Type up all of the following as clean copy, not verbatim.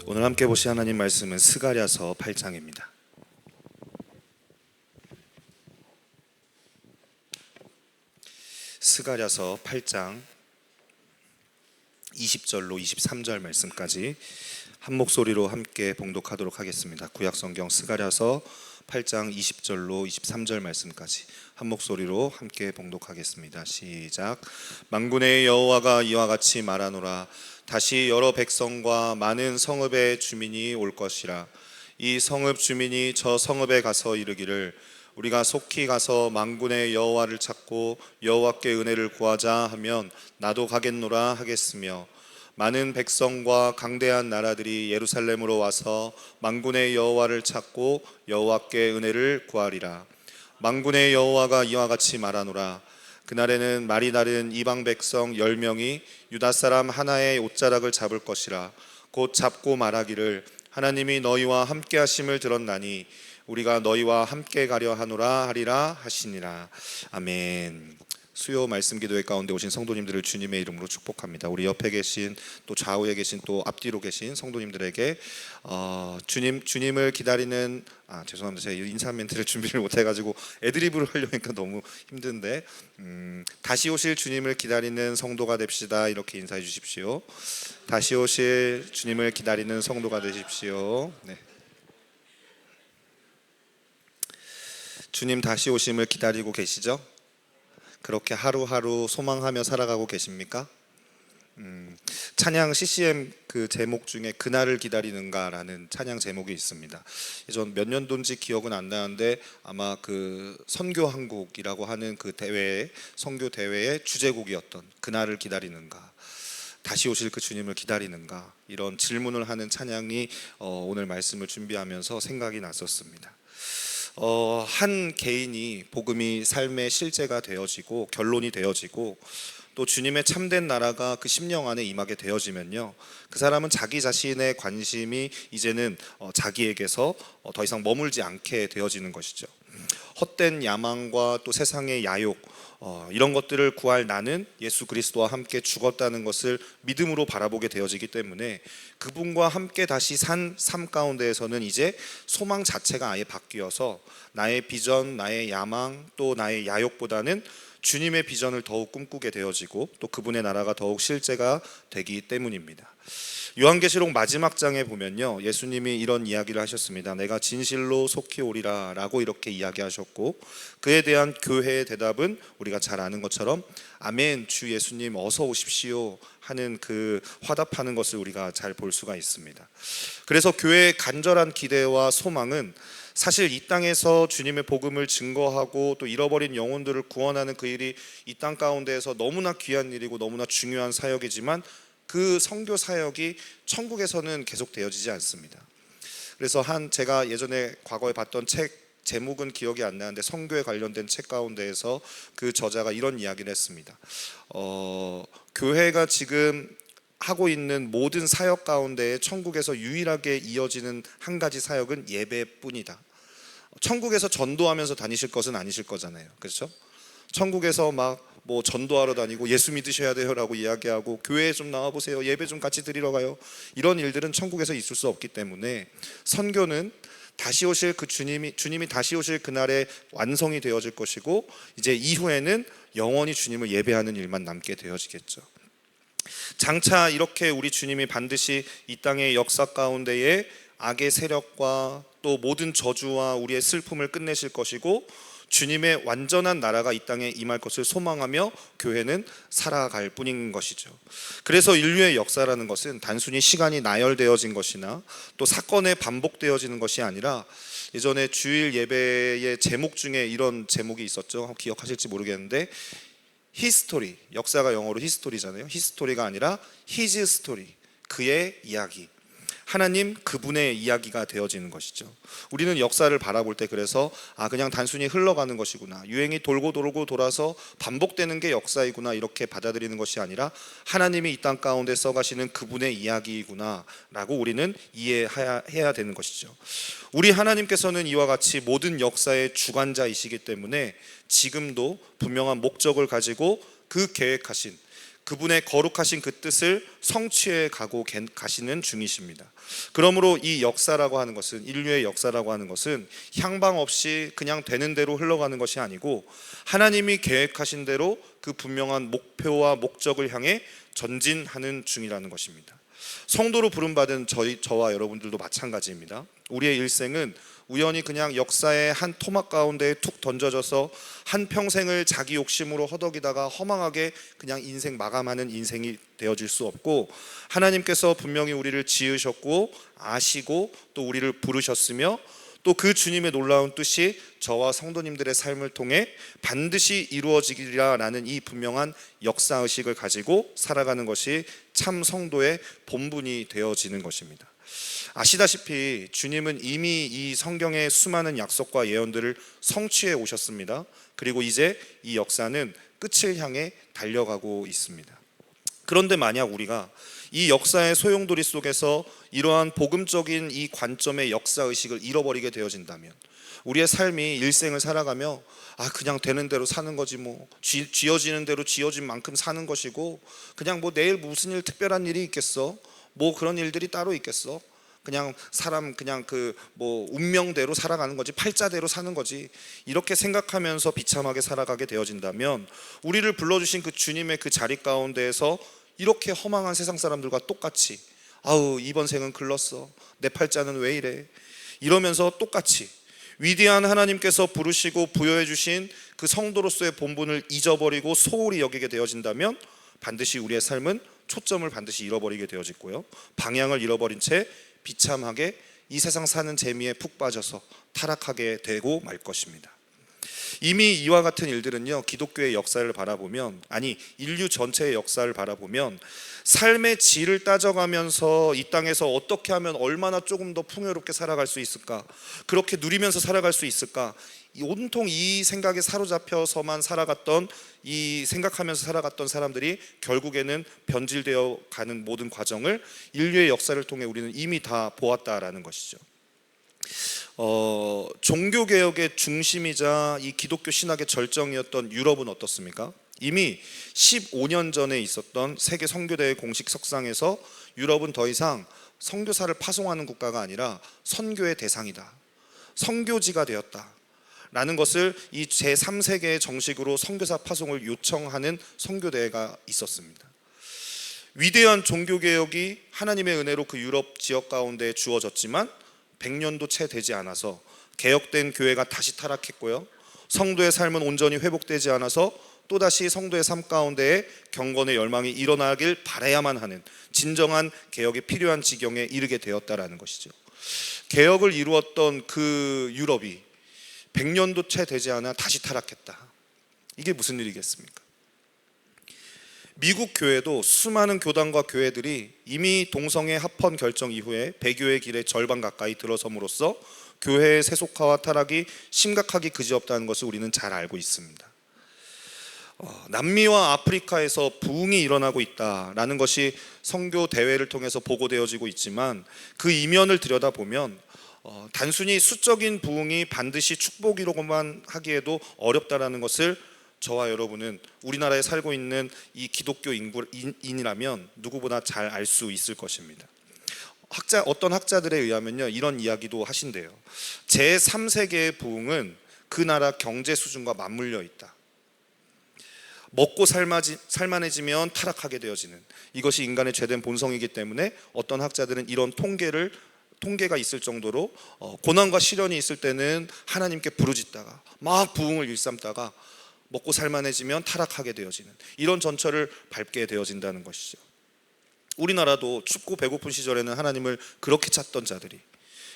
오늘 함께 보실 하나님 말씀은 스가랴서 8장입니다. 스가랴서 8장 20절로 23절 말씀까지 한 목소리로 함께 봉독하도록 하겠습니다. 구약성경 스가랴서 8장 20절로 23절 말씀까지 한 목소리로 함께 봉독하겠습니다. 시작. 만군의 여호와가 이와 같이 말하노라. 다시 여러 백성과 많은 성읍의 주민이 올 것이라. 이 성읍 주민이 저 성읍에 가서 이르기를 우리가 속히 가서 만군의 여호와를 찾고 여호와께 은혜를 구하자 하면 나도 가겠노라 하겠으며, 많은 백성과 강대한 나라들이 예루살렘으로 와서 만군의 여호와를 찾고 여호와께 은혜를 구하리라. 만군의 여호와가 이와 같이 말하노라. 그날에는 말이 다른 이방 백성 10명이 유다 사람 하나의 옷자락을 잡을 것이라. 곧 잡고 말하기를 하나님이 너희와 함께 하심을 들었나니 우리가 너희와 함께 가려 하노라 하리라 하시니라. 아멘. 수요 말씀 기도회 가운데 오신 성도님들을 주님의 이름으로 축복합니다. 우리 옆에 계신, 또 좌우에 계신, 또 앞뒤로 계신 성도님들에게 주님을 기다리는, 죄송합니다. 제가 인사 멘트를 준비를 못해가지고 애드리브를 하려니까 너무 힘든데, 다시 오실 주님을 기다리는 성도가 됩시다. 이렇게 인사해 주십시오. 다시 오실 주님을 기다리는 성도가 되십시오. 네. 주님 다시 오심을 기다리고 계시죠? 그렇게 하루하루 소망하며 살아가고 계십니까? 찬양 CCM 그 제목 중에 그날을 기다리는가라는 찬양 제목이 있습니다. 전 몇 년도인지 기억은 안 나는데 아마 그 선교한국이라고 하는 그 대회, 선교 대회의 주제곡이었던 그날을 기다리는가, 다시 오실 그 주님을 기다리는가, 이런 질문을 하는 찬양이 오늘 말씀을 준비하면서 생각이 났었습니다. 한 개인이 복음이 삶의 실제가 되어지고 결론이 되어지고 또 주님의 참된 나라가 그 심령 안에 임하게 되어지면요, 그 사람은 자기 자신의 관심이 이제는 자기에게서 더 이상 머물지 않게 되어지는 것이죠. 헛된 야망과 또 세상의 야욕, 이런 것들을 구할 나는 예수 그리스도와 함께 죽었다는 것을 믿음으로 바라보게 되어지기 때문에 그분과 함께 다시 산 삶 가운데에서는 이제 소망 자체가 아예 바뀌어서 나의 비전, 나의 야망, 또 나의 야욕보다는 주님의 비전을 더욱 꿈꾸게 되어지고 또 그분의 나라가 더욱 실제가 되기 때문입니다. 요한계시록 마지막 장에 보면요, 예수님이 이런 이야기를 하셨습니다. 내가 진실로 속히 오리라 라고 이렇게 이야기하셨고, 그에 대한 교회의 대답은 우리가 잘 아는 것처럼 아멘, 주 예수님 어서 오십시오 하는 그 화답하는 것을 우리가 잘 볼 수가 있습니다. 그래서 교회의 간절한 기대와 소망은 사실 이 땅에서 주님의 복음을 증거하고 또 잃어버린 영혼들을 구원하는 그 일이 이 땅 가운데에서 너무나 귀한 일이고 너무나 중요한 사역이지만 그 선교 사역이 천국에서는 계속 되어지지 않습니다. 그래서 제가 예전에 과거에 봤던 책 제목은 기억이 안 나는데 선교에 관련된 책 가운데에서 그 저자가 이런 이야기를 했습니다. 교회가 지금 하고 있는 모든 사역 가운데 천국에서 유일하게 이어지는 한 가지 사역은 예배뿐이다. 천국에서 전도하면서 다니실 것은 아니실 거잖아요. 그렇죠? 천국에서 막 뭐 전도하러 다니고 예수 믿으셔야 돼요 라고 이야기하고 교회에 좀 나와보세요, 예배 좀 같이 드리러 가요, 이런 일들은 천국에서 있을 수 없기 때문에 선교는 다시 오실 그 주님이 다시 오실 그날에 완성이 되어질 것이고, 이제 이후에는 영원히 주님을 예배하는 일만 남게 되어지겠죠. 장차 이렇게 우리 주님이 반드시 이 땅의 역사 가운데에 악의 세력과 또 모든 저주와 우리의 슬픔을 끝내실 것이고, 주님의 완전한 나라가 이 땅에 임할 것을 소망하며 교회는 살아갈 뿐인 것이죠. 그래서 인류의 역사라는 것은 단순히 시간이 나열되어진 것이나 또 사건에 반복되어지는 것이 아니라, 예전에 주일 예배의 제목 중에 이런 제목이 있었죠. 기억하실지 모르겠는데 히스토리, 역사가 영어로 히스토리잖아요. 히스토리가 아니라 히즈 스토리, 그의 이야기, 하나님 그분의 이야기가 되어지는 것이죠. 우리는 역사를 바라볼 때 그래서 그냥 단순히 흘러가는 것이구나, 유행이 돌고 돌고 돌아서 반복되는 게 역사이구나, 이렇게 받아들이는 것이 아니라 하나님이 이 땅 가운데 써가시는 그분의 이야기이구나 라고 우리는 이해해야 되는 것이죠. 우리 하나님께서는 이와 같이 모든 역사의 주관자이시기 때문에 지금도 분명한 목적을 가지고 그 계획하신 그분의 거룩하신 그 뜻을 성취해 가고 가시는 중이십니다. 그러므로 이 역사라고 하는 것은, 인류의 역사라고 하는 것은 향방 없이 그냥 되는 대로 흘러가는 것이 아니고 하나님이 계획하신 대로 그 분명한 목표와 목적을 향해 전진하는 중이라는 것입니다. 성도로 부름받은 저와 여러분들도 마찬가지입니다. 우리의 일생은 우연히 그냥 역사의 한 토막 가운데 툭 던져져서 한 평생을 자기 욕심으로 허덕이다가 허망하게 그냥 인생 마감하는 인생이 되어질 수 없고, 하나님께서 분명히 우리를 지으셨고 아시고 또 우리를 부르셨으며 또 그 주님의 놀라운 뜻이 저와 성도님들의 삶을 통해 반드시 이루어지리라라는 이 분명한 역사의식을 가지고 살아가는 것이 참 성도의 본분이 되어지는 것입니다. 아시다시피 주님은 이미 이 성경의 수많은 약속과 예언들을 성취해 오셨습니다. 그리고 이제 이 역사는 끝을 향해 달려가고 있습니다. 그런데 만약 우리가 이 역사의 소용돌이 속에서 이러한 복음적인 이 관점의 역사의식을 잃어버리게 되어진다면, 우리의 삶이 일생을 살아가며 그냥 되는 대로 사는 거지, 뭐 쥐어지는 대로 쥐어진 만큼 사는 것이고, 그냥 뭐 내일 무슨 일 특별한 일이 있겠어, 뭐 그런 일들이 따로 있겠어, 그냥 사람 그냥 그 뭐 운명대로 살아가는 거지, 팔자대로 사는 거지, 이렇게 생각하면서 비참하게 살아가게 되어진다면 우리를 불러주신 그 주님의 그 자리 가운데에서 이렇게 허망한 세상 사람들과 똑같이 이번 생은 글렀어, 내 팔자는 왜 이래, 이러면서 똑같이 위대한 하나님께서 부르시고 부여해 주신 그 성도로서의 본분을 잊어버리고 소홀히 여기게 되어진다면 반드시 우리의 삶은 초점을 반드시 잃어버리게 되어지고요, 방향을 잃어버린 채 비참하게 이 세상 사는 재미에 푹 빠져서 타락하게 되고 말 것입니다. 이미 이와 같은 일들은요, 기독교의 역사를 바라보면, 아니 인류 전체의 역사를 바라보면 삶의 질을 따져가면서 이 땅에서 어떻게 하면 얼마나 조금 더 풍요롭게 살아갈 수 있을까, 그렇게 누리면서 살아갈 수 있을까, 온통 이 생각에 사로잡혀서만 살아갔던, 이 생각하면서 살아갔던 사람들이 결국에는 변질되어 가는 모든 과정을 인류의 역사를 통해 우리는 이미 다 보았다라는 것이죠. 종교개혁의 중심이자 이 기독교 신학의 절정이었던 유럽은 어떻습니까? 이미 15년 전에 있었던 세계 선교대회 공식 석상에서 유럽은 더 이상 선교사를 파송하는 국가가 아니라 선교의 대상이다, 선교지가 되었다 라는 것을 이 제3세계의 정식으로 선교사 파송을 요청하는 선교대회가 있었습니다. 위대한 종교개혁이 하나님의 은혜로 그 유럽 지역 가운데 주어졌지만 100년도 채 되지 않아서 개혁된 교회가 다시 타락했고요, 성도의 삶은 온전히 회복되지 않아서 또다시 성도의 삶 가운데에 경건의 열망이 일어나길 바라야만 하는 진정한 개혁이 필요한 지경에 이르게 되었다라는 것이죠. 개혁을 이루었던 그 유럽이 100년도 채 되지 않아 다시 타락했다. 이게 무슨 일이겠습니까? 미국 교회도 수많은 교단과 교회들이 이미 동성애 합헌 결정 이후에 배교의 길에 절반 가까이 들어섬으로써 교회의 세속화와 타락이 심각하게 그지없다는 것을 우리는 잘 알고 있습니다. 남미와 아프리카에서 부흥이 일어나고 있다라는 것이 선교 대회를 통해서 보고되어지고 있지만, 그 이면을 들여다보면 단순히 수적인 부흥이 반드시 축복이라고만 하기에도 어렵다라는 것을 저와 여러분은 우리나라에 살고 있는 이 기독교 인이라면 누구보다 잘 알 수 있을 것입니다. 어떤 학자들에 의하면요, 이런 이야기도 하신대요. 제3세계의 부흥은 그 나라 경제 수준과 맞물려 있다. 먹고 살만해지면 타락하게 되어지는, 이것이 인간의 죄된 본성이기 때문에 어떤 학자들은 이런 통계가 있을 정도로 고난과 시련이 있을 때는 하나님께 부르짖다가 막 부흥을 일삼다가 먹고 살만해지면 타락하게 되어지는, 이런 전철을 밟게 되어진다는 것이죠. 우리나라도 춥고 배고픈 시절에는 하나님을 그렇게 찾던 자들이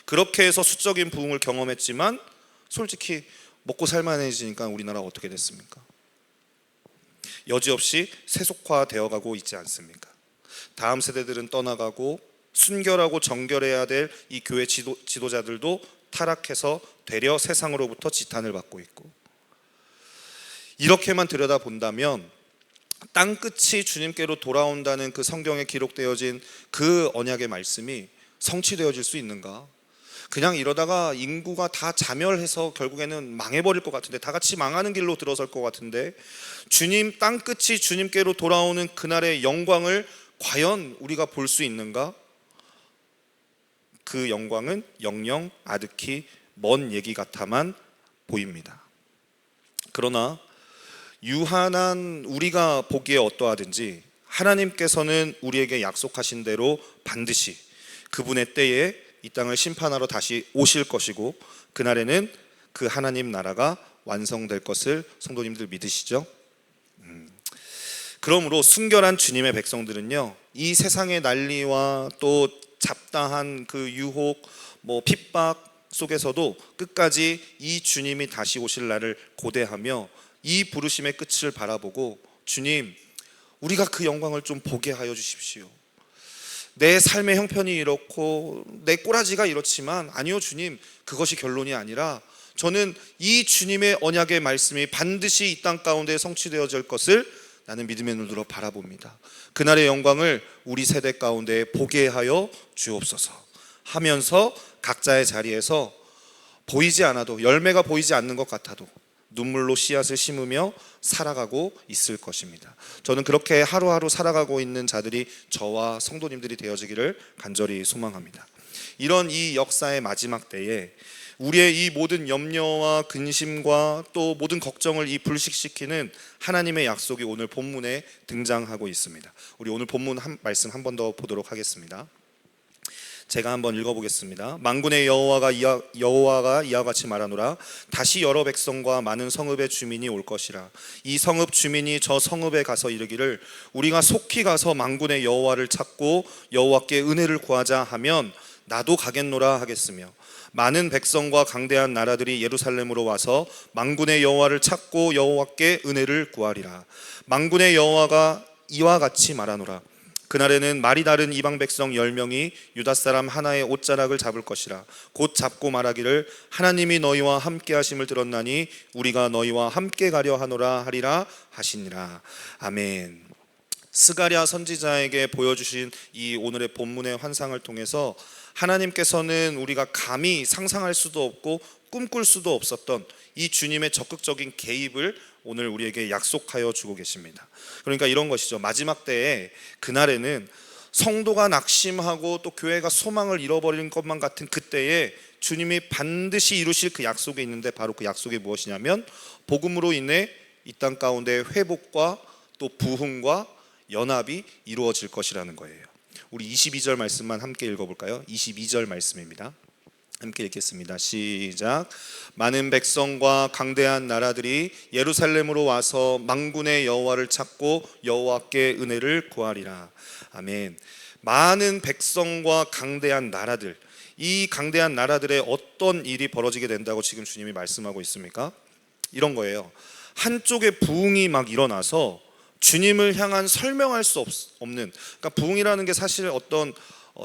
그렇게 해서 수적인 부흥을 경험했지만 솔직히 먹고 살만해지니까 우리나라가 어떻게 됐습니까? 여지없이 세속화되어 가고 있지 않습니까? 다음 세대들은 떠나가고 순결하고 정결해야 될 이 교회 지도자들도 타락해서 되려 세상으로부터 지탄을 받고 있고, 이렇게만 들여다본다면 땅끝이 주님께로 돌아온다는 그 성경에 기록되어진 그 언약의 말씀이 성취되어질 수 있는가? 그냥 이러다가 인구가 다 자멸해서 결국에는 망해버릴 것 같은데, 다 같이 망하는 길로 들어설 것 같은데, 주님 땅끝이 주님께로 돌아오는 그날의 영광을 과연 우리가 볼 수 있는가? 그 영광은 영영 아득히 먼 얘기 같아만 보입니다. 그러나 유한한 우리가 보기에 어떠하든지 하나님께서는 우리에게 약속하신 대로 반드시 그분의 때에 이 땅을 심판하러 다시 오실 것이고, 그날에는 그 하나님 나라가 완성될 것을 성도님들 믿으시죠? 그러므로 순결한 주님의 백성들은요, 이 세상의 난리와 또 잡다한 그 유혹, 핍박 속에서도 끝까지 이 주님이 다시 오실 날을 고대하며 이 부르심의 끝을 바라보고, 주님, 우리가 그 영광을 좀 보게 하여 주십시오. 내 삶의 형편이 이렇고 내 꼬라지가 이렇지만, 아니요 주님, 그것이 결론이 아니라 저는 이 주님의 언약의 말씀이 반드시 이 땅 가운데 성취되어질 것을 나는 믿음의 눈으로 바라봅니다. 그날의 영광을 우리 세대 가운데 보게 하여 주옵소서 하면서 각자의 자리에서 보이지 않아도, 열매가 보이지 않는 것 같아도 눈물로 씨앗을 심으며 살아가고 있을 것입니다. 저는 그렇게 하루하루 살아가고 있는 자들이 저와 성도님들이 되어지기를 간절히 소망합니다. 이런 이 역사의 마지막 때에 우리의 이 모든 염려와 근심과 또 모든 걱정을 이 불식시키는 하나님의 약속이 오늘 본문에 등장하고 있습니다. 우리 오늘 본문 말씀 한 번 더 보도록 하겠습니다. 제가 한번 읽어보겠습니다. 만군의 여호와가 이와 같이 말하노라. 다시 여러 백성과 많은 성읍의 주민이 올 것이라. 이 성읍 주민이 저 성읍에 가서 이르기를 우리가 속히 가서 만군의 여호와를 찾고 여호와께 은혜를 구하자 하면 나도 가겠노라 하겠으며, 많은 백성과 강대한 나라들이 예루살렘으로 와서 만군의 여호와를 찾고 여호와께 은혜를 구하리라. 만군의 여호와가 이와 같이 말하노라. 그날에는 말이 다른 이방 백성 10명이 유다 사람 하나의 옷자락을 잡을 것이라. 곧 잡고 말하기를 하나님이 너희와 함께 하심을 들었나니 우리가 너희와 함께 가려 하노라 하리라 하시니라. 아멘. 스가랴 선지자에게 보여주신 이 오늘의 본문의 환상을 통해서 하나님께서는 우리가 감히 상상할 수도 없고 꿈꿀 수도 없었던 이 주님의 적극적인 개입을 오늘 우리에게 약속하여 주고 계십니다. 그러니까 이런 것이죠. 마지막 때에 그날에는 성도가 낙심하고 또 교회가 소망을 잃어버리는 것만 같은 그때에 주님이 반드시 이루실 그 약속이 있는데, 바로 그 약속이 무엇이냐면 복음으로 인해 이 땅 가운데 회복과 또 부흥과 연합이 이루어질 것이라는 거예요. 우리 22절 말씀만 함께 읽어볼까요? 22절 말씀입니다. 함께 읽겠습니다. 시작. 많은 백성과 강대한 나라들이 예루살렘으로 와서 만군의 여호와를 찾고 여호와께 은혜를 구하리라. 아멘. 많은 백성과 강대한 나라들, 이 강대한 나라들의 어떤 일이 벌어지게 된다고 지금 주님이 말씀하고 있습니까? 이런 거예요. 한쪽에 부흥이 막 일어나서 주님을 향한 설명할 수 없는, 그러니까 부흥이라는 게 사실 어떤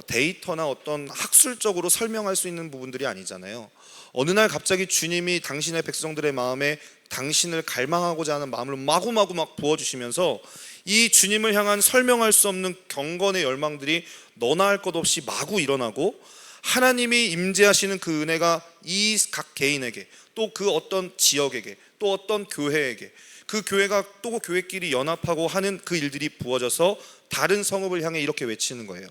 데이터나 어떤 학술적으로 설명할 수 있는 부분들이 아니잖아요. 어느 날 갑자기 주님이 당신의 백성들의 마음에 당신을 갈망하고자 하는 마음을 마구마구 막 부어주시면서 이 주님을 향한 설명할 수 없는 경건의 열망들이 너나 할 것 없이 마구 일어나고, 하나님이 임재하시는 그 은혜가 이 각 개인에게, 또 그 어떤 지역에게, 또 어떤 교회에게, 그 교회가 또 교회끼리 연합하고 하는 그 일들이 부어져서 다른 성읍을 향해 이렇게 외치는 거예요.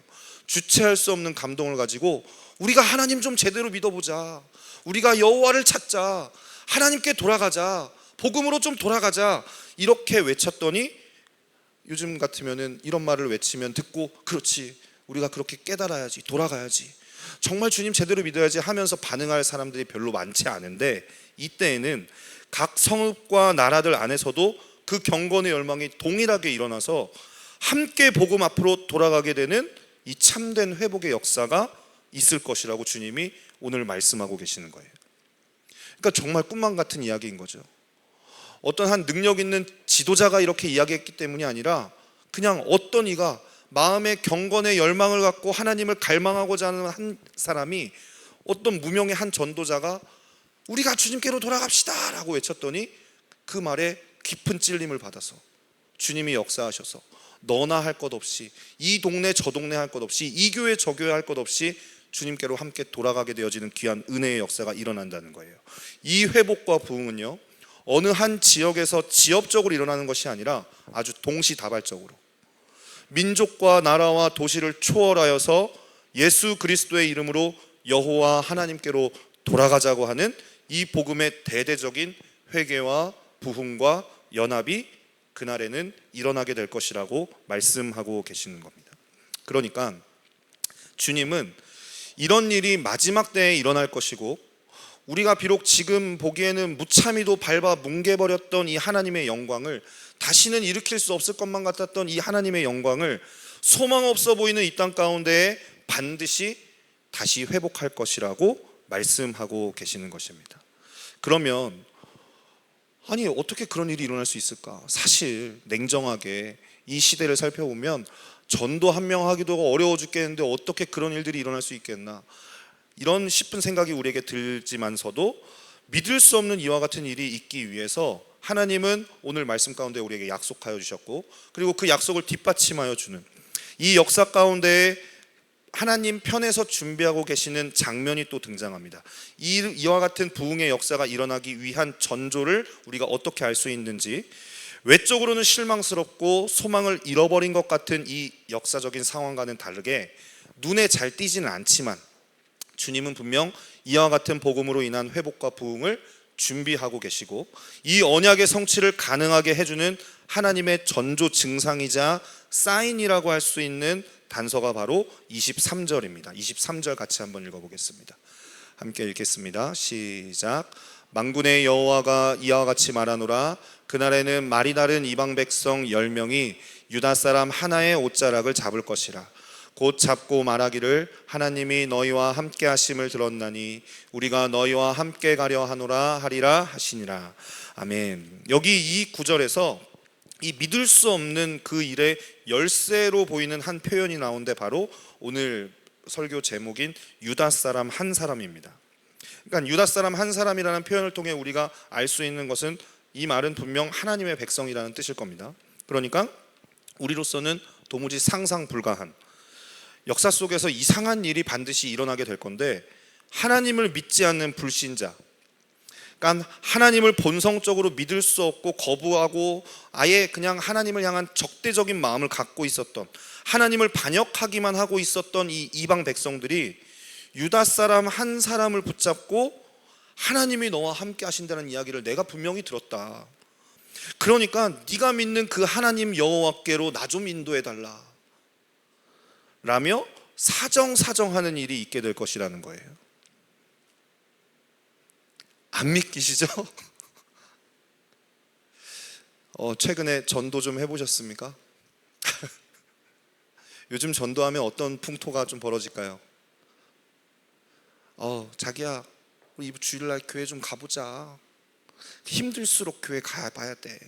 주체할 수 없는 감동을 가지고 우리가 하나님 좀 제대로 믿어보자, 우리가 여호와를 찾자, 하나님께 돌아가자, 복음으로 좀 돌아가자, 이렇게 외쳤더니 요즘 같으면은 이런 말을 외치면 듣고, 그렇지, 우리가 그렇게 깨달아야지, 돌아가야지, 정말 주님 제대로 믿어야지 하면서 반응할 사람들이 별로 많지 않은데, 이때에는 각 성읍과 나라들 안에서도 그 경건의 열망이 동일하게 일어나서 함께 복음 앞으로 돌아가게 되는 이 참된 회복의 역사가 있을 것이라고 주님이 오늘 말씀하고 계시는 거예요. 그러니까 정말 꿈만 같은 이야기인 거죠. 어떤 한 능력 있는 지도자가 이렇게 이야기했기 때문이 아니라 그냥 어떤 이가 마음의 경건의 열망을 갖고 하나님을 갈망하고자 하는 한 사람이, 어떤 무명의 한 전도자가 우리가 주님께로 돌아갑시다 라고 외쳤더니 그 말에 깊은 찔림을 받아서 주님이 역사하셔서 너나 할 것 없이, 이 동네 저 동네 할 것 없이, 이 교회 저 교회 할 것 없이 주님께로 함께 돌아가게 되어지는 귀한 은혜의 역사가 일어난다는 거예요. 이 회복과 부흥은요, 어느 한 지역에서 지역적으로 일어나는 것이 아니라 아주 동시다발적으로 민족과 나라와 도시를 초월하여서 예수 그리스도의 이름으로 여호와 하나님께로 돌아가자고 하는 이 복음의 대대적인 회개와 부흥과 연합이 그날에는 일어나게 될 것이라고 말씀하고 계시는 겁니다. 그러니까 주님은 이런 일이 마지막 때에 일어날 것이고, 우리가 비록 지금 보기에는 무참히도 밟아 뭉개버렸던 이 하나님의 영광을, 다시는 일으킬 수 없을 것만 같았던 이 하나님의 영광을 소망 없어 보이는 이 땅 가운데에 반드시 다시 회복할 것이라고 말씀하고 계시는 것입니다. 그러면 아니 어떻게 그런 일이 일어날 수 있을까? 사실 냉정하게 이 시대를 살펴보면 전도 한 명 하기도 어려워 죽겠는데 어떻게 그런 일들이 일어날 수 있겠나, 이런 싶은 생각이 우리에게 들지만서도 믿을 수 없는 이와 같은 일이 있기 위해서 하나님은 오늘 말씀 가운데 우리에게 약속하여 주셨고, 그리고 그 약속을 뒷받침하여 주는 이 역사 가운데에 하나님 편에서 준비하고 계시는 장면이 또 등장합니다. 이와 같은 부흥의 역사가 일어나기 위한 전조를 우리가 어떻게 알 수 있는지, 외적으로는 실망스럽고 소망을 잃어버린 것 같은 이 역사적인 상황과는 다르게 눈에 잘 띄지는 않지만 주님은 분명 이와 같은 복음으로 인한 회복과 부흥을 준비하고 계시고, 이 언약의 성취를 가능하게 해주는 하나님의 전조 증상이자 사인이라고 할 수 있는 단서가 바로 23절입니다. 23절 같이 한번 읽어보겠습니다. 함께 읽겠습니다. 시작. 만군의 여호와가 이와 같이 말하노라. 그날에는 말이 다른 이방 백성 10명이 유다 사람 하나의 옷자락을 잡을 것이라. 곧 잡고 말하기를 하나님이 너희와 함께 하심을 들었나니 우리가 너희와 함께 가려 하노라 하리라 하시니라. 아멘. 여기 이 구절에서 이 믿을 수 없는 그 일의 열쇠로 보이는 한 표현이 나오는데 바로 오늘 설교 제목인 유다 사람 한 사람입니다. 그러니까 유다 사람 한 사람이라는 표현을 통해 우리가 알 수 있는 것은 이 말은 분명 하나님의 백성이라는 뜻일 겁니다. 그러니까 우리로서는 도무지 상상 불가한, 역사 속에서 이상한 일이 반드시 일어나게 될 건데, 하나님을 믿지 않는 불신자, 그러니까 하나님을 본성적으로 믿을 수 없고 거부하고 아예 그냥 하나님을 향한 적대적인 마음을 갖고 있었던, 하나님을 반역하기만 하고 있었던 이 이방 백성들이 유다 사람 한 사람을 붙잡고 하나님이 너와 함께 하신다는 이야기를 내가 분명히 들었다. 그러니까 네가 믿는 그 하나님 여호와께로 나 좀 인도해 달라 라며 사정하는 일이 있게 될 것이라는 거예요. 안 믿기시죠? 최근에 전도 좀 해보셨습니까? 요즘 전도하면 어떤 풍토가 좀 벌어질까요? 자기야 우리 이번 주일날 교회 좀 가보자. 힘들수록 교회 가봐야 돼.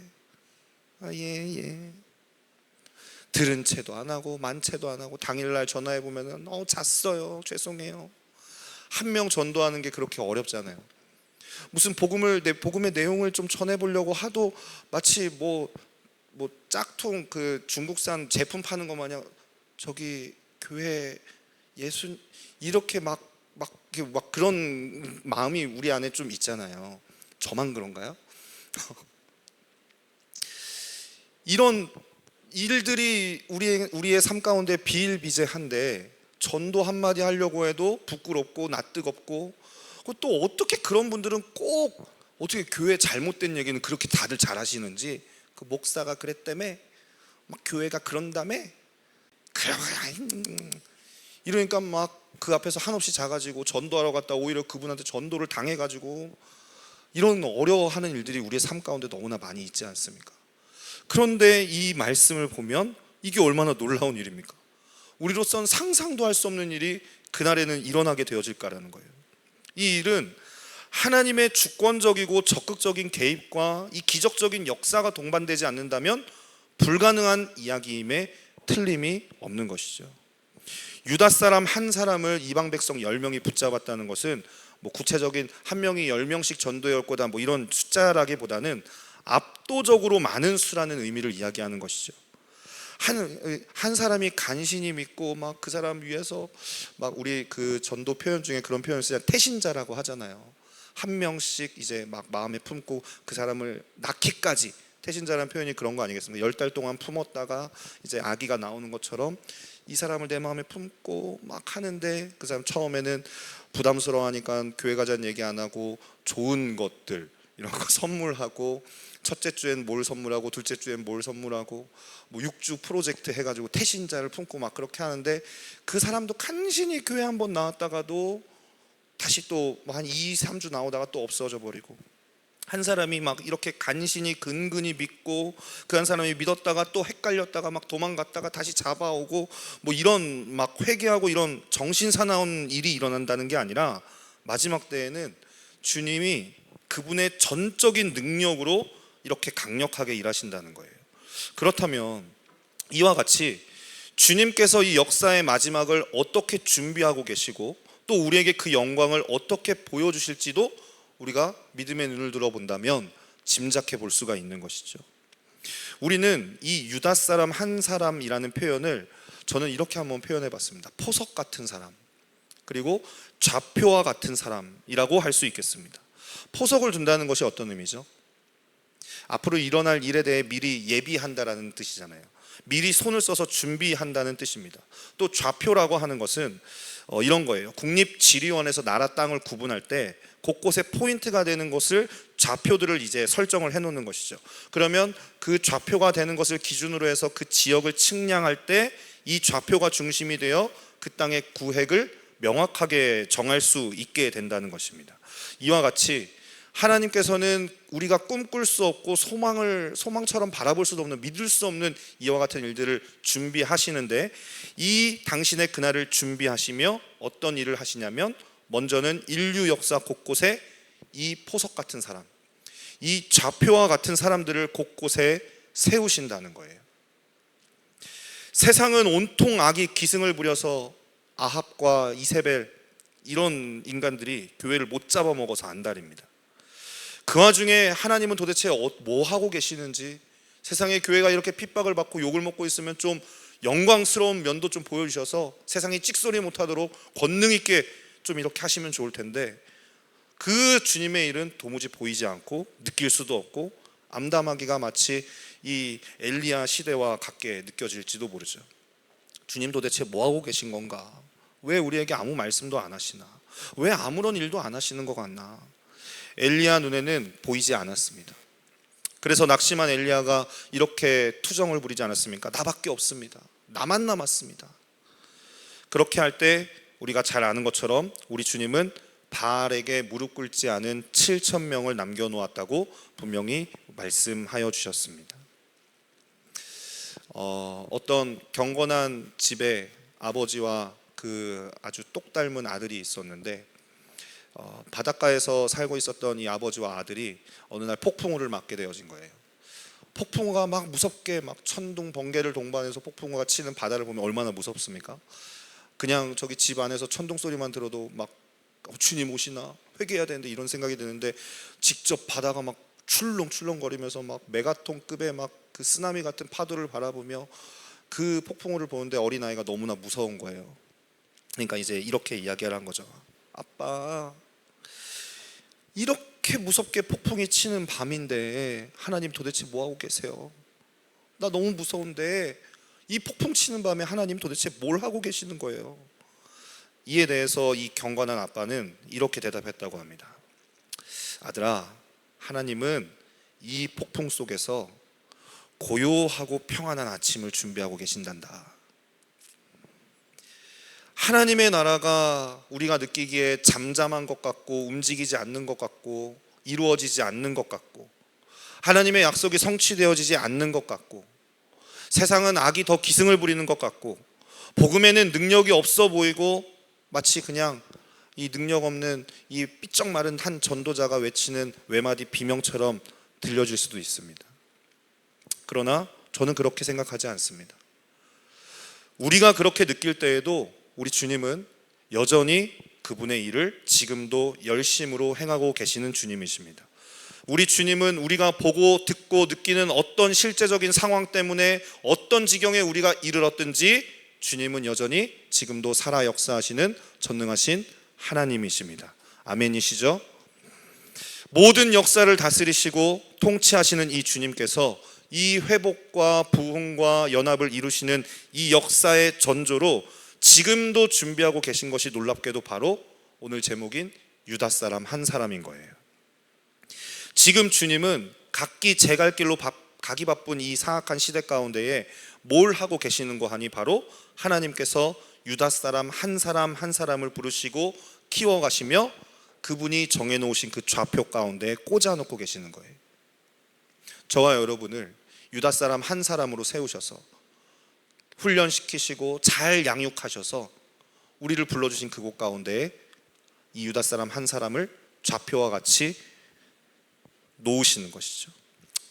예. 들은 채도 안 하고 만채도 안 하고 당일날 전화해보면 잤어요, 죄송해요. 한 명 전도하는 게 그렇게 어렵잖아요. 무슨 복음의 내용을 좀 전해보려고 하도 마치 뭐 짝퉁 그 중국산 제품 파는 것 마냥 저기 교회 예수 이렇게 막 그런 마음이 우리 안에 좀 있잖아요. 저만 그런가요? 이런 일들이 우리의 삶 가운데 비일비재한데 전도 한마디 하려고 해도 부끄럽고 낯뜨겁고, 또 어떻게 그런 분들은 꼭 어떻게 교회 잘못된 얘기는 그렇게 다들 잘하시는지, 그 목사가 그랬다며, 막 교회가 그런다며, 이러니까 막 그 앞에서 한없이 작아지고 전도하러 갔다 오히려 그분한테 전도를 당해가지고 이런 어려워하는 일들이 우리의 삶 가운데 너무나 많이 있지 않습니까? 그런데 이 말씀을 보면 이게 얼마나 놀라운 일입니까? 우리로서는 상상도 할 수 없는 일이 그날에는 일어나게 되어질까라는 거예요. 이 일은 하나님의 주권적이고 적극적인 개입과 이 기적적인 역사가 동반되지 않는다면 불가능한 이야기임에 틀림이 없는 것이죠. 유다 사람 한 사람을 이방 백성 10명이 붙잡았다는 것은 구체적인 한 명이 10명씩 전도할 거다 이런 숫자라기보다는 압도적으로 많은 수라는 의미를 이야기하는 것이죠. 한 사람이 간신히 믿고 막 그 사람 위해서 막 우리 그 전도 표현 중에 그런 표현을 쓰자 태신자라고 하잖아요. 한 명씩 이제 막 마음에 품고 그 사람을 낳기까지, 태신자라는 표현이 그런 거 아니겠습니까? 10달 동안 품었다가 이제 아기가 나오는 것처럼 이 사람을 내 마음에 품고 막 하는데 그 사람 처음에는 부담스러워하니까 교회 가자는 얘기 안 하고 좋은 것들 이런 거 선물하고, 첫째 주엔 뭘 선물하고 둘째 주엔 뭘 선물하고 뭐 6주 프로젝트 해가지고 태신자를 품고 막 그렇게 하는데, 그 사람도 간신히 교회 한번 나왔다가도 다시 또 한 2, 3주 나오다가 또 없어져 버리고, 한 사람이 막 이렇게 간신히 근근히 믿고 그 한 사람이 믿었다가 또 헷갈렸다가 막 도망갔다가 다시 잡아오고 뭐 이런 막 회개하고 이런 정신사나운 일이 일어난다는 게 아니라, 마지막 때에는 주님이 그분의 전적인 능력으로 이렇게 강력하게 일하신다는 거예요. 그렇다면 이와 같이 주님께서 이 역사의 마지막을 어떻게 준비하고 계시고 또 우리에게 그 영광을 어떻게 보여주실지도 우리가 믿음의 눈을 들어본다면 짐작해 볼 수가 있는 것이죠. 우리는 이 유다 사람 한 사람이라는 표현을 저는 이렇게 한번 표현해 봤습니다. 포석 같은 사람, 그리고 좌표와 같은 사람이라고 할 수 있겠습니다. 포석을 둔다는 것이 어떤 의미죠? 앞으로 일어날 일에 대해 미리 예비한다라는 뜻이잖아요. 미리 손을 써서 준비한다는 뜻입니다. 또 좌표라고 하는 것은 이런 거예요. 국립지리원에서 나라 땅을 구분할 때 곳곳에 포인트가 되는 것을, 좌표들을 이제 설정을 해놓는 것이죠. 그러면 그 좌표가 되는 것을 기준으로 해서 그 지역을 측량할 때 이 좌표가 중심이 되어 그 땅의 구획을 명확하게 정할 수 있게 된다는 것입니다. 이와 같이 하나님께서는 우리가 꿈꿀 수 없고 소망처럼 바라볼 수도 없는, 믿을 수 없는 이와 같은 일들을 준비하시는데, 이 당신의 그날을 준비하시며 어떤 일을 하시냐면, 먼저는 인류 역사 곳곳에 이 포석 같은 사람, 이 좌표와 같은 사람들을 곳곳에 세우신다는 거예요. 세상은 온통 악이 기승을 부려서 아합과 이세벨 이런 인간들이 교회를 못 잡아먹어서 안달입니다. 그 와중에 하나님은 도대체 뭐 하고 계시는지, 세상에 교회가 이렇게 핍박을 받고 욕을 먹고 있으면 좀 영광스러운 면도 좀 보여주셔서 세상이 찍소리 못하도록 권능 있게 좀 이렇게 하시면 좋을 텐데, 그 주님의 일은 도무지 보이지 않고 느낄 수도 없고 암담하기가 마치 이 엘리야 시대와 같게 느껴질지도 모르죠. 주님 도대체 뭐 하고 계신 건가? 왜 우리에게 아무 말씀도 안 하시나? 왜 아무런 일도 안 하시는 것 같나? 엘리야 눈에는 보이지 않았습니다. 그래서 낙심한 엘리야가 이렇게 투정을 부리지 않았습니까? 나밖에 없습니다. 나만 남았습니다. 그렇게 할 때 우리가 잘 아는 것처럼 우리 주님은 바알에게 무릎 꿇지 않은 7,000명을 남겨놓았다고 분명히 말씀하여 주셨습니다. 어떤 경건한 집에 아버지와 그 아주 똑 닮은 아들이 있었는데, 바닷가에서 살고 있었던 이 아버지와 아들이 어느 날 폭풍우를 맞게 되어진 거예요. 폭풍우가 막 무섭게 막 천둥 번개를 동반해서 폭풍우가 치는 바다를 보면 얼마나 무섭습니까? 그냥 저기 집 안에서 천둥 소리만 들어도 막 주님 오시나 회개해야 되는데 이런 생각이 드는데, 직접 바다가 막 출렁출렁거리면서 막 메가톤급의 막 그 쓰나미 같은 파도를 바라보며 그 폭풍우를 보는데 어린아이가 너무나 무서운 거예요. 그러니까 이제 이렇게 이야기를 한 거죠. 아빠, 이렇게 무섭게 폭풍이 치는 밤인데 하나님 도대체 뭐 하고 계세요? 나 너무 무서운데 이 폭풍 치는 밤에 하나님 도대체 뭘 하고 계시는 거예요? 이에 대해서 이 경건한 아빠는 이렇게 대답했다고 합니다. 아들아, 하나님은 이 폭풍 속에서 고요하고 평안한 아침을 준비하고 계신단다. 하나님의 나라가 우리가 느끼기에 잠잠한 것 같고 움직이지 않는 것 같고 이루어지지 않는 것 같고 하나님의 약속이 성취되어지지 않는 것 같고 세상은 악이 더 기승을 부리는 것 같고 복음에는 능력이 없어 보이고 마치 그냥 이 능력 없는 이 삐쩍 마른 한 전도자가 외치는 외마디 비명처럼 들려질 수도 있습니다. 그러나 저는 그렇게 생각하지 않습니다. 우리가 그렇게 느낄 때에도 우리 주님은 여전히 그분의 일을 지금도 열심으로 행하고 계시는 주님이십니다. 우리 주님은 우리가 보고 듣고 느끼는 어떤 실제적인 상황 때문에 어떤 지경에 우리가 이르렀든지 주님은 여전히 지금도 살아 역사하시는 전능하신 하나님이십니다. 아멘이시죠? 모든 역사를 다스리시고 통치하시는 이 주님께서 이 회복과 부흥과 연합을 이루시는 이 역사의 전조로 지금도 준비하고 계신 것이 놀랍게도 바로 오늘 제목인 유다 사람 한 사람인 거예요. 지금 주님은 각기 제 갈 길로 가기 바쁜 이 사악한 시대 가운데에 뭘 하고 계시는 거 하니 바로 하나님께서 유다 사람 한 사람을 부르시고 키워가시며 그분이 정해놓으신 그 좌표 가운데 꽂아놓고 계시는 거예요. 저와 여러분을 유다 사람 한 사람으로 세우셔서 훈련시키시고 잘 양육하셔서 우리를 불러주신 그곳 가운데에 이 유다 사람 한 사람을 좌표와 같이 놓으시는 것이죠.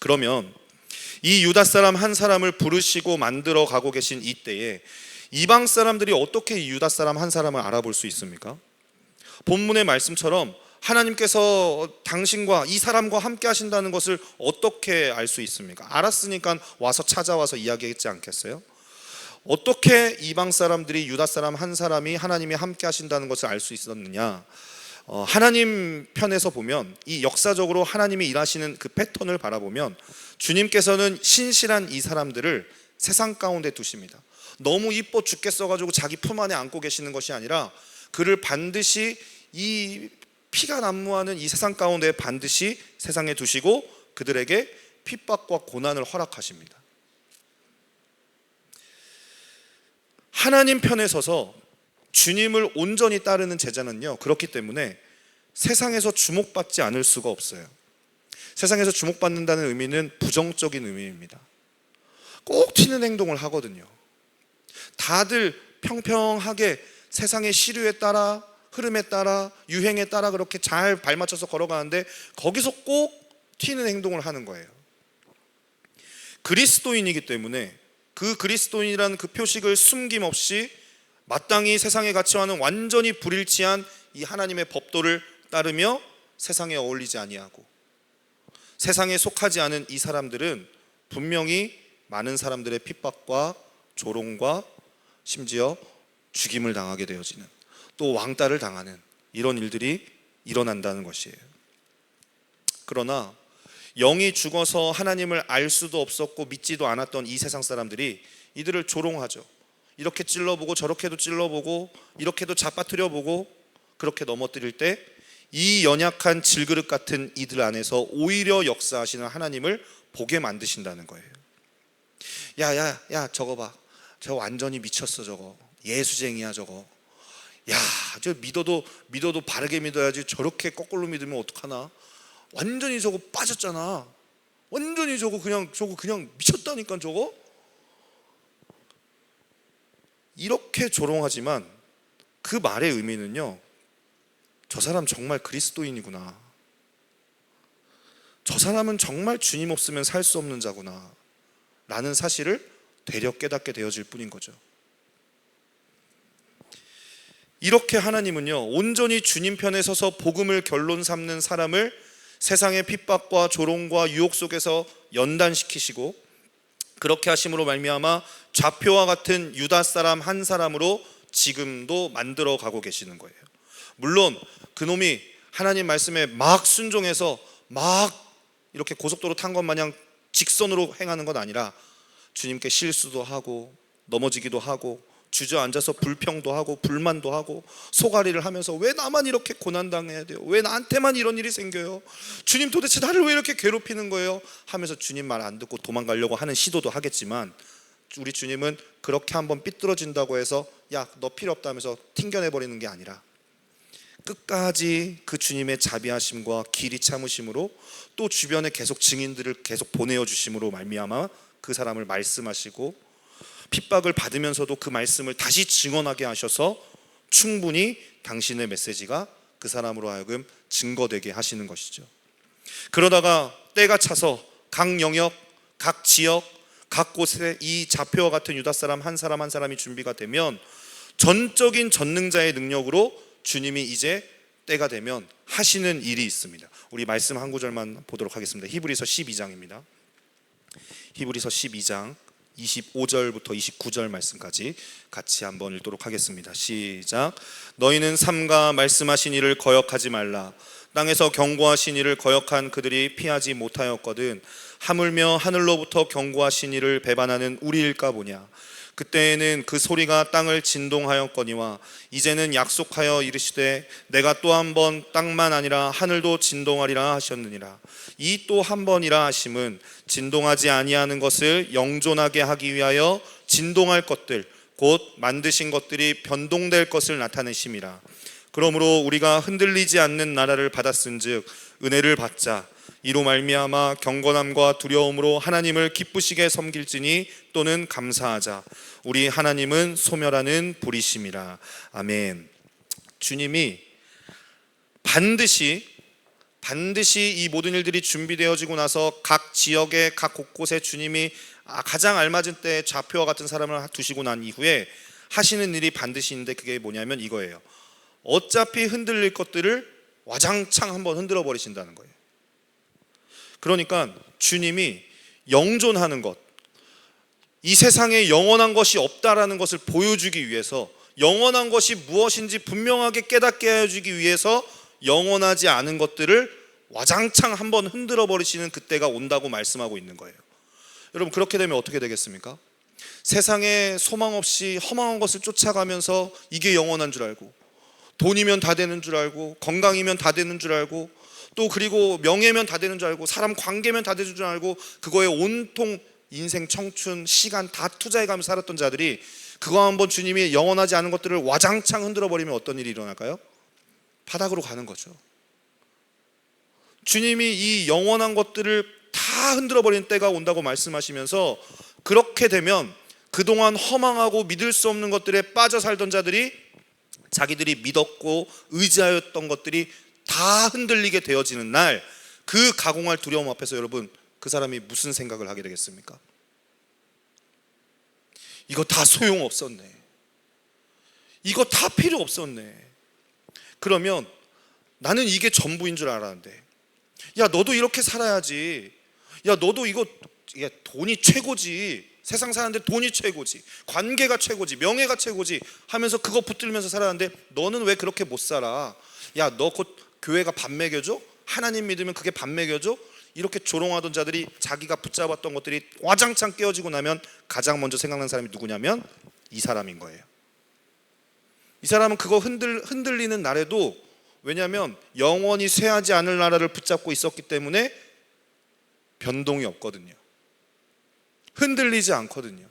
그러면 이 유다 사람 한 사람을 부르시고 만들어 가고 계신 이때에 이방 사람들이 어떻게 이 유다 사람 한 사람을 알아볼 수 있습니까? 본문의 말씀처럼 하나님께서 당신과 이 사람과 함께 하신다는 것을 어떻게 알 수 있습니까? 알았으니까 와서 찾아와서 이야기했지 않겠어요? 어떻게 이방 사람들이 유다 사람 한 사람이 하나님이 함께 하신다는 것을 알 수 있었느냐? 하나님 편에서 보면 이 역사적으로 하나님이 일하시는 그 패턴을 바라보면 주님께서는 신실한 이 사람들을 세상 가운데 두십니다. 너무 이뻐 죽겠어가지고 자기 품 안에 안고 계시는 것이 아니라 그를 반드시 이 피가 난무하는 이 세상 가운데 반드시 세상에 두시고 그들에게 핍박과 고난을 허락하십니다. 하나님 편에 서서 주님을 온전히 따르는 제자는요, 그렇기 때문에 세상에서 주목받지 않을 수가 없어요. 세상에서 주목받는다는 의미는 부정적인 의미입니다. 꼭 튀는 행동을 하거든요. 다들 평평하게 세상의 시류에 따라, 흐름에 따라, 유행에 따라 그렇게 잘 발맞춰서 걸어가는데 거기서 꼭 튀는 행동을 하는 거예요. 그리스도인이기 때문에 그 그리스도인이라는 그 표식을 숨김없이 마땅히 세상의 가치와는 완전히 불일치한 이 하나님의 법도를 따르며 세상에 어울리지 아니하고 세상에 속하지 않은 이 사람들은 분명히 많은 사람들의 핍박과 조롱과 심지어 죽임을 당하게 되어지는, 또 왕따를 당하는 이런 일들이 일어난다는 것이에요. 그러나 영이 죽어서 하나님을 알 수도 없었고 믿지도 않았던 이 세상 사람들이 이들을 조롱하죠. 이렇게 찔러보고 저렇게도 찔러보고 이렇게도 잡아뜨려보고 그렇게 넘어뜨릴 때 이 연약한 질그릇 같은 이들 안에서 오히려 역사하시는 하나님을 보게 만드신다는 거예요. 야 저거 봐, 저 완전히 미쳤어, 저거 예수쟁이야 저거. 야, 저 믿어도 바르게 믿어야지 저렇게 거꾸로 믿으면 어떡하나. 완전히 저거 빠졌잖아. 완전히 저거 그냥 미쳤다니까 저거. 이렇게 조롱하지만 그 말의 의미는요, 저 사람 정말 그리스도인이구나, 저 사람은 정말 주님 없으면 살 수 없는 자구나 라는 사실을 되려 깨닫게 되어질 뿐인 거죠. 이렇게 하나님은요, 온전히 주님 편에 서서 복음을 결론 삼는 사람을 세상의 핍박과 조롱과 유혹 속에서 연단시키시고 그렇게 하심으로 말미암아 좌표와 같은 유다 사람 한 사람으로 지금도 만들어 가고 계시는 거예요. 물론 그놈이 하나님 말씀에 막 순종해서 막 이렇게 고속도로 탄 것 마냥 직선으로 행하는 건 아니라 주님께 실수도 하고 넘어지기도 하고 주저앉아서 불평도 하고 불만도 하고 소가리를 하면서 왜 나만 이렇게 고난당해야 돼요? 왜 나한테만 이런 일이 생겨요? 주님 도대체 나를 왜 이렇게 괴롭히는 거예요? 하면서 주님 말 안 듣고 도망가려고 하는 시도도 하겠지만 우리 주님은 그렇게 한번 삐뚤어진다고 해서 야, 너 필요 없다 하면서 튕겨내버리는 게 아니라 끝까지 그 주님의 자비하심과 길이 참으심으로 또 주변에 계속 증인들을 계속 보내어 주심으로 말미암아 그 사람을 말씀하시고 핍박을 받으면서도 그 말씀을 다시 증언하게 하셔서 충분히 당신의 메시지가 그 사람으로 하여금 증거되게 하시는 것이죠. 그러다가 때가 차서 각 영역, 각 지역, 각 곳에 이 좌표와 같은 유다 사람 한 사람이 준비가 되면 전적인 전능자의 능력으로 주님이 이제 때가 되면 하시는 일이 있습니다. 우리 말씀 한 구절만 보도록 하겠습니다. 히브리서 12장입니다. 히브리서 12장 25절부터 29절 말씀까지 같이 한번 읽도록 하겠습니다. 시작. 너희는 삼가 말씀하신 이를 거역하지 말라. 땅에서 경고하신 이를 거역한 그들이 피하지 못하였거든 하물며 하늘로부터 경고하신 이를 배반하는 우리일까 보냐. 그때에는 그 소리가 땅을 진동하였거니와 이제는 약속하여 이르시되 내가 또 한 번 땅만 아니라 하늘도 진동하리라 하셨느니라. 이 또 한 번이라 하심은 진동하지 아니하는 것을 영존하게 하기 위하여 진동할 것들 곧 만드신 것들이 변동될 것을 나타내심이라. 그러므로 우리가 흔들리지 않는 나라를 받았은즉 은혜를 받자. 이로 말미암아 경건함과 두려움으로 하나님을 기쁘시게 섬길지니 또는 감사하자. 우리 하나님은 소멸하는 불이심이라. 아멘. 주님이 반드시 이 모든 일들이 준비되어지고 나서 각 지역의 각 곳곳에 주님이 가장 알맞은 때에 좌표와 같은 사람을 두시고 난 이후에 하시는 일이 반드시 있는데 그게 뭐냐면 이거예요. 어차피 흔들릴 것들을 와장창 한번 흔들어 버리신다는 거예요. 그러니까 주님이 영존하는 것, 이 세상에 영원한 것이 없다라는 것을 보여주기 위해서, 영원한 것이 무엇인지 분명하게 깨닫게 해주기 위해서 영원하지 않은 것들을 와장창 한번 흔들어 버리시는 그때가 온다고 말씀하고 있는 거예요. 여러분, 그렇게 되면 어떻게 되겠습니까? 세상에 소망 없이 허망한 것을 쫓아가면서 이게 영원한 줄 알고, 돈이면 다 되는 줄 알고, 건강이면 다 되는 줄 알고, 또 그리고 명예면 다 되는 줄 알고, 사람 관계면 다 되는 줄 알고, 그거에 온통 인생, 청춘, 시간 다 투자해가면서 살았던 자들이 그거 한번 주님이 영원하지 않은 것들을 와장창 흔들어 버리면 어떤 일이 일어날까요? 바닥으로 가는 거죠. 주님이 이 영원한 것들을 다 흔들어 버리는 때가 온다고 말씀하시면서, 그렇게 되면 그동안 허망하고 믿을 수 없는 것들에 빠져 살던 자들이 자기들이 믿었고 의지하였던 것들이 다 흔들리게 되어지는 날, 그 가공할 두려움 앞에서 여러분, 그 사람이 무슨 생각을 하게 되겠습니까? 이거 다 소용없었네. 이거 다 필요 없었네. 그러면 나는 이게 전부인 줄 알았는데, 야 너도 이렇게 살아야지, 야 너도 이거 돈이 최고지, 세상 사는데 돈이 최고지, 관계가 최고지, 명예가 최고지 하면서 그거 붙들면서 살았는데 너는 왜 그렇게 못 살아? 야 너 곧 교회가 밥 먹여줘? 하나님 믿으면 그게 밥 먹여줘? 이렇게 조롱하던 자들이 자기가 붙잡았던 것들이 와장창 깨어지고 나면 가장 먼저 생각나는 사람이 누구냐면 이 사람인 거예요. 이 사람은 그거 흔들리는 날에도, 왜냐하면 영원히 쇠하지 않을 나라를 붙잡고 있었기 때문에 변동이 없거든요. 흔들리지 않거든요.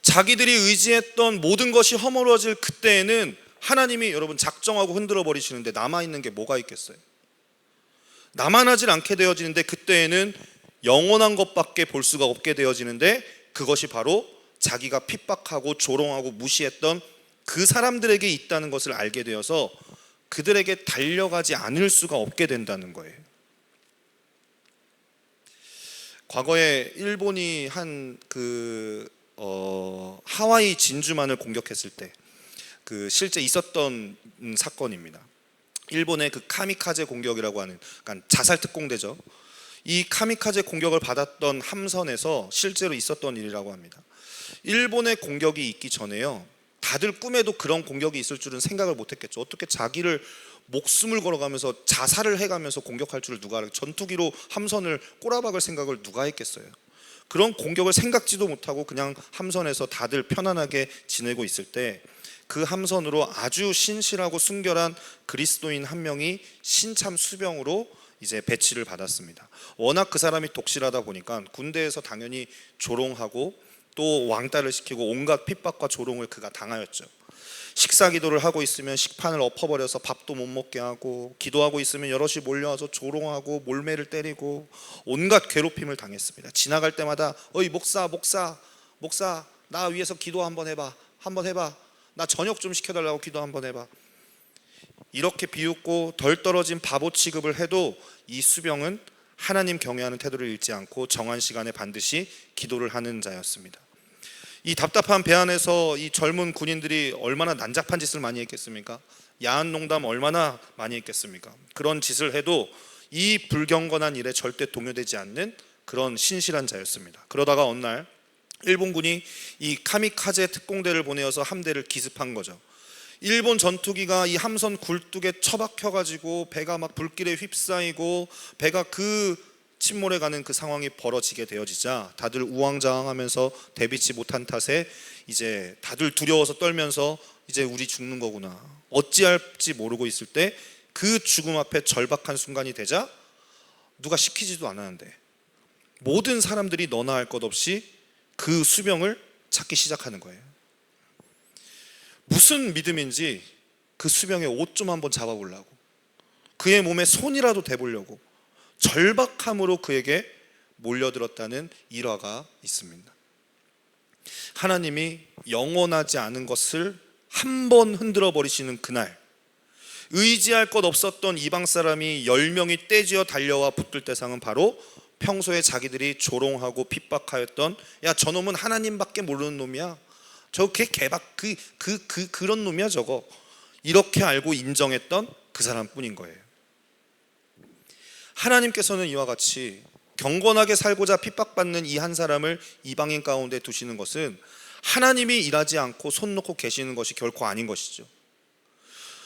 자기들이 의지했던 모든 것이 허물어질 그때에는 하나님이 여러분 작정하고 흔들어 버리시는데 남아있는 게 뭐가 있겠어요? 남아나질 않게 되어지는데 그때에는 영원한 것밖에 볼 수가 없게 되어지는데, 그것이 바로 자기가 핍박하고 조롱하고 무시했던 그 사람들에게 있다는 것을 알게 되어서 그들에게 달려가지 않을 수가 없게 된다는 거예요. 과거에 일본이 한 하와이 진주만을 공격했을 때 실제 있었던 사건입니다. 일본의 카미카제 공격이라고 하는, 그러니까 자살 특공대죠. 이 카미카제 공격을 받았던 함선에서 실제로 있었던 일이라고 합니다. 일본의 공격이 있기 전에요, 다들 꿈에도 그런 공격이 있을 줄은 생각을 못했겠죠. 어떻게 자기를 목숨을 걸어가면서 자살을 해가면서 공격할 줄을 누가 알아요? 전투기로 함선을 꼬라박을 생각을 누가 했겠어요? 그런 공격을 생각지도 못하고 그냥 함선에서 다들 편안하게 지내고 있을 때 그 함선으로 아주 신실하고 순결한 그리스도인 한 명이 신참 수병으로 이제 배치를 받았습니다. 워낙 그 사람이 독실하다 보니까 군대에서 당연히 조롱하고 또 왕따를 시키고 온갖 핍박과 조롱을 그가 당하였죠. 식사 기도를 하고 있으면 식판을 엎어버려서 밥도 못 먹게 하고, 기도하고 있으면 여럿이 몰려와서 조롱하고 몰매를 때리고 온갖 괴롭힘을 당했습니다. 지나갈 때마다 어이 목사 나 위해서 기도 한번 해봐, 나 저녁 좀 시켜달라고 기도 한번 해봐. 이렇게 비웃고 덜 떨어진 바보 취급을 해도 이 수병은 하나님 경외하는 태도를 잃지 않고 정한 시간에 반드시 기도를 하는 자였습니다. 이 답답한 배 안에서 이 젊은 군인들이 얼마나 난잡한 짓을 많이 했겠습니까? 야한 농담 얼마나 많이 했겠습니까? 그런 짓을 해도 이 불경건한 일에 절대 동요되지 않는 그런 신실한 자였습니다. 그러다가 어느 날 일본군이 이 카미카제 특공대를 보내어서 함대를 기습한 거죠. 일본 전투기가 이 함선 굴뚝에 처박혀가지고 배가 막 불길에 휩싸이고 배가 그 침몰해 가는 그 상황이 벌어지게 되어지자 다들 우왕좌왕하면서 대비치 못한 탓에 이제 다들 두려워서 떨면서 이제 우리 죽는 거구나, 어찌할지 모르고 있을 때 그 죽음 앞에 절박한 순간이 되자 누가 시키지도 않았는데 모든 사람들이 너나 할 것 없이 그 수병을 찾기 시작하는 거예요. 무슨 믿음인지 그 수병의 옷 좀 한번 잡아보려고, 그의 몸에 손이라도 대보려고 절박함으로 그에게 몰려들었다는 일화가 있습니다. 하나님이 영원하지 않은 것을 한 번 흔들어 버리시는 그날, 의지할 것 없었던 이방 사람이 10명이 떼지어 달려와 붙들 대상은 바로 평소에 자기들이 조롱하고 핍박하였던, 야 저놈은 하나님밖에 모르는 놈이야, 저걔 개박 그런 놈이야 저거, 이렇게 알고 인정했던 그 사람뿐인 거예요. 하나님께서는 이와 같이 경건하게 살고자 핍박받는 이 한 사람을 이방인 가운데 두시는 것은 하나님이 일하지 않고 손 놓고 계시는 것이 결코 아닌 것이죠.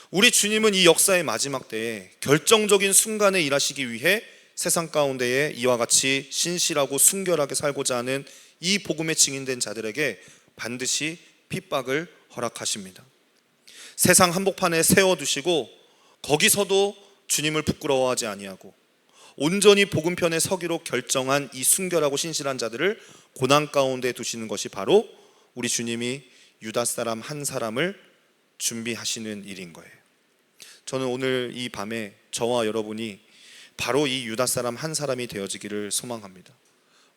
우리 주님은 이 역사의 마지막 때에 결정적인 순간에 일하시기 위해 세상 가운데에 이와 같이 신실하고 순결하게 살고자 하는 이 복음에 증인된 자들에게 반드시 핍박을 허락하십니다. 세상 한복판에 세워두시고 거기서도 주님을 부끄러워하지 아니하고 온전히 복음편에 서기로 결정한 이 순결하고 신실한 자들을 고난 가운데 두시는 것이 바로 우리 주님이 유다 사람 한 사람을 준비하시는 일인 거예요. 저는 오늘 이 밤에 저와 여러분이 바로 이 유다 사람 한 사람이 되어지기를 소망합니다.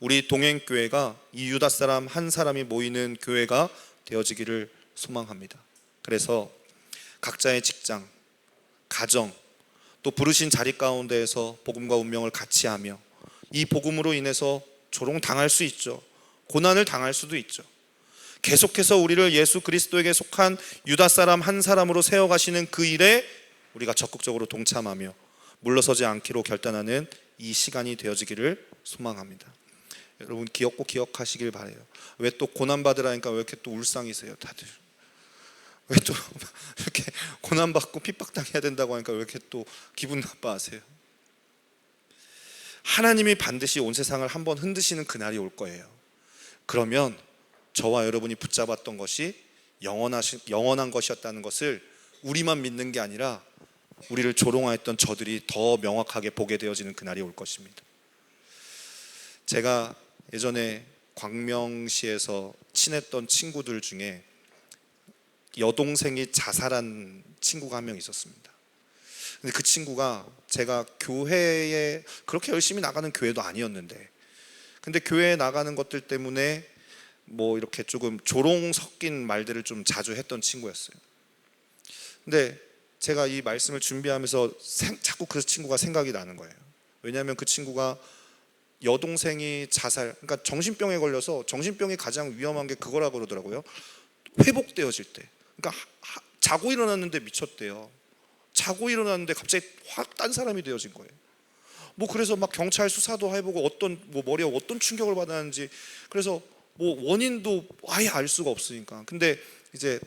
우리 동행교회가 이 유다 사람 한 사람이 모이는 교회가 되어지기를 소망합니다. 그래서 각자의 직장, 가정, 또 부르신 자리 가운데에서 복음과 운명을 같이 하며 이 복음으로 인해서 조롱당할 수 있죠. 고난을 당할 수도 있죠. 계속해서 우리를 예수 그리스도에게 속한 유다 사람 한 사람으로 세워가시는 그 일에 우리가 적극적으로 동참하며 물러서지 않기로 결단하는 이 시간이 되어지기를 소망합니다. 여러분 꼭 기억하시길 바라요. 왜 또 고난받으라니까 왜 이렇게 또 울상이세요 다들? 왜 또 이렇게 고난받고 핍박당해야 된다고 하니까 왜 이렇게 또 기분 나빠하세요? 하나님이 반드시 온 세상을 한번 흔드시는 그날이 올 거예요. 그러면 저와 여러분이 붙잡았던 것이 영원한 것이었다는 것을 우리만 믿는 게 아니라 우리를 조롱하였던 저들이 더 명확하게 보게 되어지는 그날이 올 것입니다. 제가 예전에 광명시에서 친했던 친구들 중에 여동생이 자살한 친구가 한 명 있었습니다. 근데 그 친구가 제가 교회에 그렇게 열심히 나가는 교회도 아니었는데, 근데 교회에 나가는 것들 때문에 뭐 이렇게 조금 조롱 섞인 말들을 좀 자주 했던 친구였어요. 근데 제가 이 말씀을 준비하면서 자꾸 그 친구가 생각이 나는 거예요. 왜냐하면 그 친구가 여동생이 자살, 그러니까 정신병에 걸려서, 정신병이 가장 위험한 게 그거라고 그러더라고요. 회복되어질 때, 그러니까 자고 일어났는데 미쳤대요. 자고 일어났는데 갑자기 확 딴 사람이 되어진 거예요. 뭐 그래서 막 경찰 수사도 해보고 어떤 뭐 머리에 어떤 충격을 받았는지, 그래서 뭐 원인도 아예 알 수가 없으니까. 근데 이제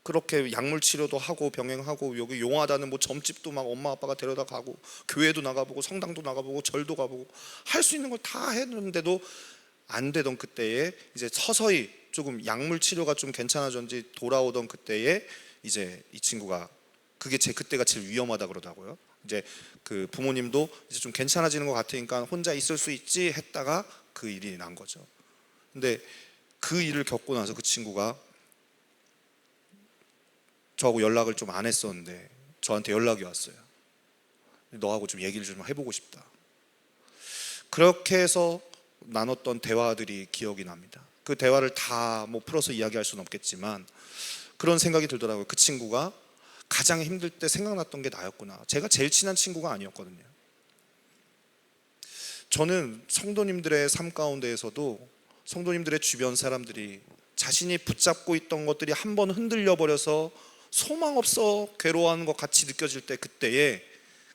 그렇게 약물 치료도 하고 병행하고 여기 용하다는 뭐 점집도 막 엄마 아빠가 데려다 가고 교회도 나가보고 성당도 나가보고 절도 가보고 할 수 있는 걸 다 했는데도 안 되던 그때에 이제 서서히 조금 약물 치료가 좀 괜찮아졌는지 돌아오던 그때에 이제 이 친구가, 그게 그때가 제일 위험하다 그러더라고요. 이제 그 부모님도 이제 좀 괜찮아지는 것 같으니까 혼자 있을 수 있지 했다가 그 일이 난 거죠. 근데 그 일을 겪고 나서 그 친구가 저하고 연락을 좀 안 했었는데 저한테 연락이 왔어요. 너하고 좀 얘기를 좀 해보고 싶다. 그렇게 해서 나눴던 대화들이 기억이 납니다. 그 대화를 다 뭐 풀어서 이야기할 수는 없겠지만 그런 생각이 들더라고요. 그 친구가 가장 힘들 때 생각났던 게 나였구나. 제가 제일 친한 친구가 아니었거든요. 저는 성도님들의 삶 가운데에서도 성도님들의 주변 사람들이 자신이 붙잡고 있던 것들이 한번 흔들려 버려서 소망 없어 괴로워하는 것 같이 느껴질 때, 그때에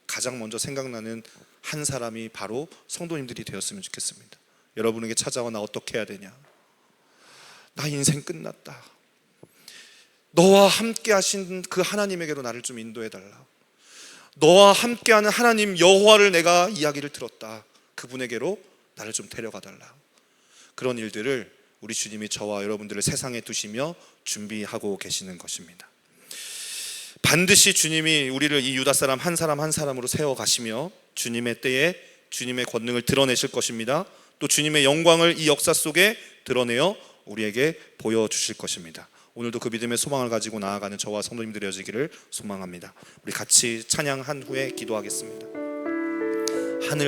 가장 먼저 생각나는 한 사람이 바로 성도님들이 되었으면 좋겠습니다. 여러분에게 찾아와 나 어떻게 해야 되냐, 나 인생 끝났다, 너와 함께 하신 그 하나님에게로 나를 좀 인도해 달라, 너와 함께하는 하나님 여호와를 내가 이야기를 들었다, 그분에게로 나를 좀 데려가 달라. 그런 일들을 우리 주님이 저와 여러분들을 세상에 두시며 준비하고 계시는 것입니다. 반드시 주님이 우리를 이 유다 사람 한 사람 한 사람으로 세워가시며 주님의 때에 주님의 권능을 드러내실 것입니다. 또 주님의 영광을 이 역사 속에 드러내어 우리에게 보여주실 것입니다. 오늘도 그 믿음의 소망을 가지고 나아가는 저와 성도님들이 되어지기를 소망합니다. 우리 같이 찬양한 후에 기도하겠습니다.